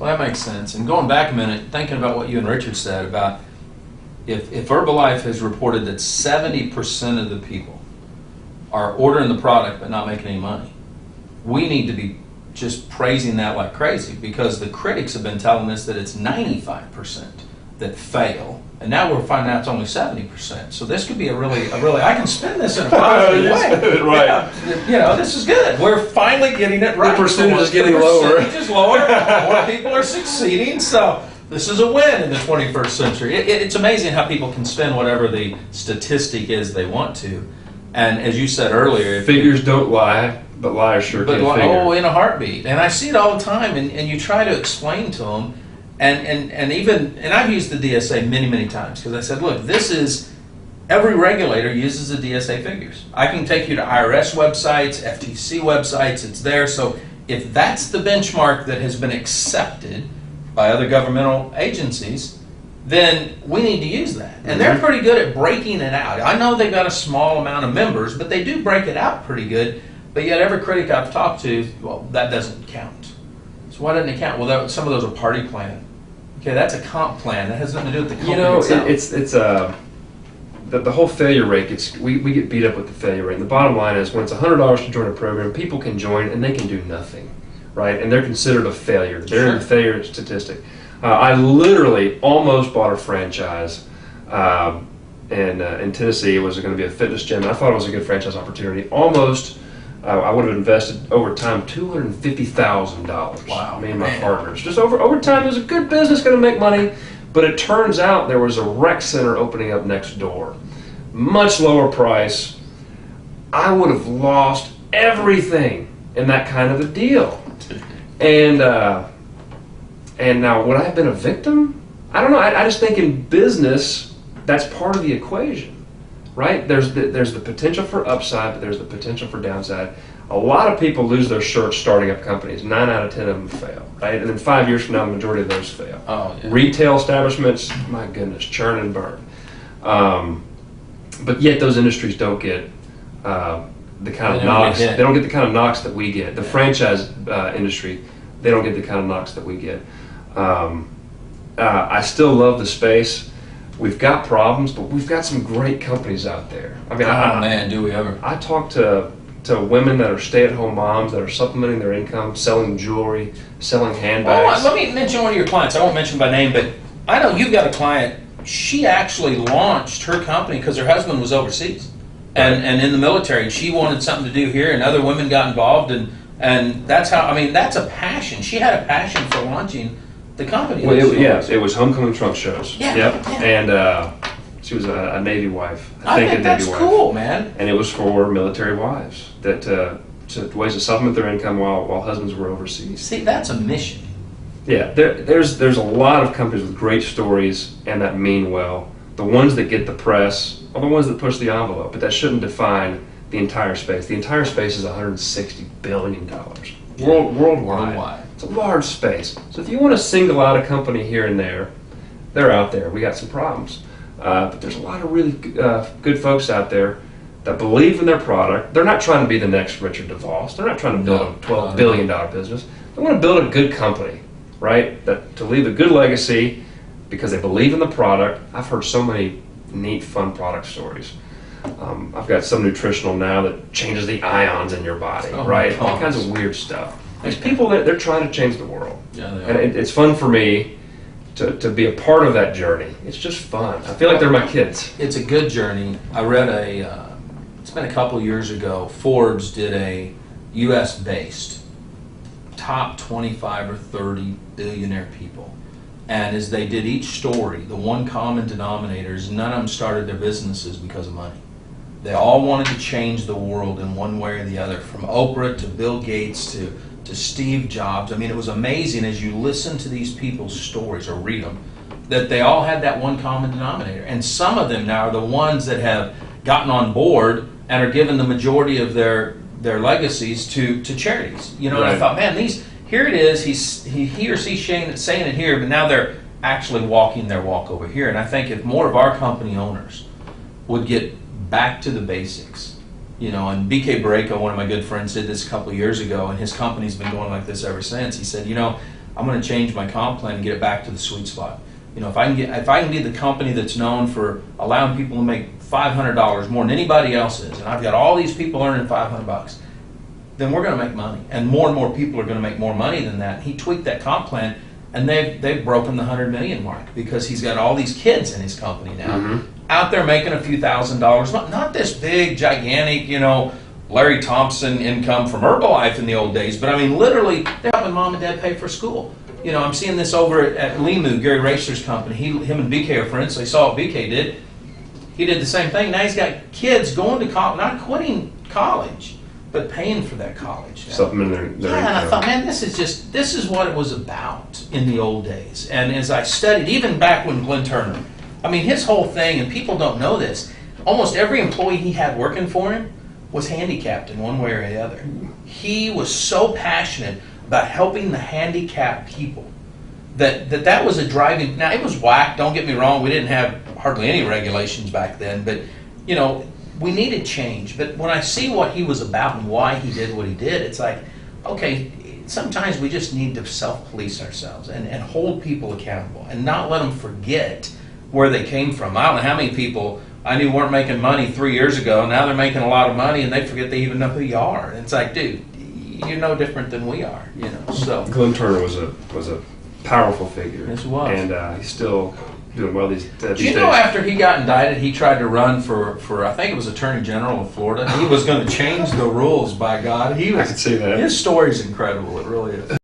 Well, that makes sense. And going back a minute, thinking about what you and Richard said about if Herbalife has reported that 70% of the people are ordering the product but not making any money, we need to be just praising that like crazy, because the critics have been telling us that it's 95% that fail, and now we're finding out it's only 70%. So this could be a really I can spin this in a positive way. Right. Yeah, you know, this is good. We're finally getting it right. The percentage is getting lower. The percentage is lower. More people are succeeding. So this is a win in the 21st century. It's amazing how people can spin whatever the statistic is they want to. And as you said earlier, figures don't lie, but liars sure can figure. Oh, in a heartbeat. And I see it all the time. And you try to explain to them. And I've used the DSA many times, because I said, look, this is, every regulator uses the DSA figures. I can take you to IRS websites, FTC websites, it's there. So if that's the benchmark that has been accepted by other governmental agencies, then we need to use that. And they're pretty good at breaking it out. I know they've got a small amount of members, but they do break it out pretty good. But yet every critic I've talked to, well, that doesn't count. So why doesn't it count? Well, some of those are party plan. Okay, that's a comp plan. That has nothing to do with the company itself. It's the whole failure rate. We get beat up with the failure rate. And the bottom line is, when it's $100 to join a program, people can join and they can do nothing, right? And they're considered a failure. They're in the failure statistic. I literally almost bought a franchise in Tennessee. It was going to be a fitness gym. I thought it was a good franchise opportunity. Almost. I would have invested over time $250,000. Wow, me and my partners. Just over time, it was a good business, going to make money. But it turns out there was a rec center opening up next door, much lower price. I would have lost everything in that kind of a deal. And now, would I have been a victim? I don't know. I just think in business, that's part of the equation. Right? There's the potential for upside, but there's the potential for downside. A lot of people lose their shirts starting up companies. 9 out of 10 of them fail. Right? And then 5 years from now, the majority of those fail. Oh, yeah. Retail establishments, my goodness, churn and burn. But yet those industries don't get the kind of knocks. They don't get the kind of knocks that we get. The franchise industry, they don't get the kind of knocks that we get. I still love the space. We've got problems, but we've got some great companies out there. I mean, man, do we ever. I talk to women that are stay-at-home moms that are supplementing their income, selling jewelry, selling handbags. Let me mention one of your clients. I won't mention by name, but I know you've got a client. She actually launched her company because her husband was overseas and in the military. She wanted something to do here, and other women got involved, and that's how. I mean, that's a passion. She had a passion for launching the company. Well, it was homecoming trunk shows. Yeah. Yep. Yeah. And she was a Navy wife. I think that's cool, man. And it was for military wives that ways to supplement their income while husbands were overseas. See, that's a mission. Yeah, there's a lot of companies with great stories and that mean well. The ones that get the press are the ones that push the envelope, but that shouldn't define the entire space. The entire space is $160 billion worldwide. It's a large space. So if you want to single out a company here and there, they're out there. We got some problems. But there's a lot of really good folks out there that believe in their product. They're not trying to be the next Richard DeVos. They're not trying to build a $12 billion business. They want to build a good company, right? To leave a good legacy because they believe in the product. I've heard so many neat, fun product stories. I've got some nutritional now that changes the ions in your body, right? All kinds of weird stuff. There's people that they're trying to change the world. Yeah, they and it's fun for me to be a part of that journey. It's just fun. I feel like they're my kids. It's a good journey. I read it's been a couple years ago, Forbes did a U.S.-based top 25 or 30 billionaire people. And as they did each story, the one common denominator is none of them started their businesses because of money. They all wanted to change the world in one way or the other, from Oprah to Bill Gates to Steve Jobs. I mean, it was amazing as you listen to these people's stories or read them, that they all had that one common denominator. And some of them now are the ones that have gotten on board and are giving the majority of their legacies to charities. You know, right. And I thought, man, here it is, he or she saying it here, but now they're actually walking their walk over here. And I think if more of our company owners would get back to the basics, you know, and BK Barreco, one of my good friends, did this a couple of years ago, and his company's been going like this ever since. He said, you know, I'm going to change my comp plan and get it back to the sweet spot. You know, if I can be the company that's known for allowing people to make $500 more than anybody else is, and I've got all these people earning $500, then we're going to make money, and more people are going to make more money than that. He tweaked that comp plan, and they've broken the 100 million mark because he's got all these kids in his company now, out there making a few $1,000s, not this big, gigantic, you know, Larry Thompson income from Herbalife in the old days, but I mean, literally, they're helping mom and dad pay for school. You know, I'm seeing this over at Limu, Gary Racer's company. Him and BK are friends, so they saw what BK did. He did the same thing. Now he's got kids going to college, not quitting college, but paying for that college. Supplementing their and I income. thought, man, this is what it was about in the old days. And as I studied, even back when Glenn Turner, I mean, his whole thing, and people don't know this, almost every employee he had working for him was handicapped in one way or the other. He was so passionate about helping the handicapped people that was a driving. Now, it was whack, don't get me wrong, we didn't have hardly any regulations back then, but you know, we needed change. But when I see what he was about and why he did what he did, it's like, okay, sometimes we just need to self-police ourselves and hold people accountable and not let them forget where they came from. I don't know how many people I knew weren't making money 3 years ago, and now they're making a lot of money and they forget they even know who you are. And it's like, dude, you're no different than we are, you know. So Glenn Turner was a powerful figure. Yes, he was. And he's still doing well these do you days. know after he got indicted, he tried to run for I think it was Attorney General of Florida. He was going to change the rules, by God. I could see that. His story's incredible, it really is.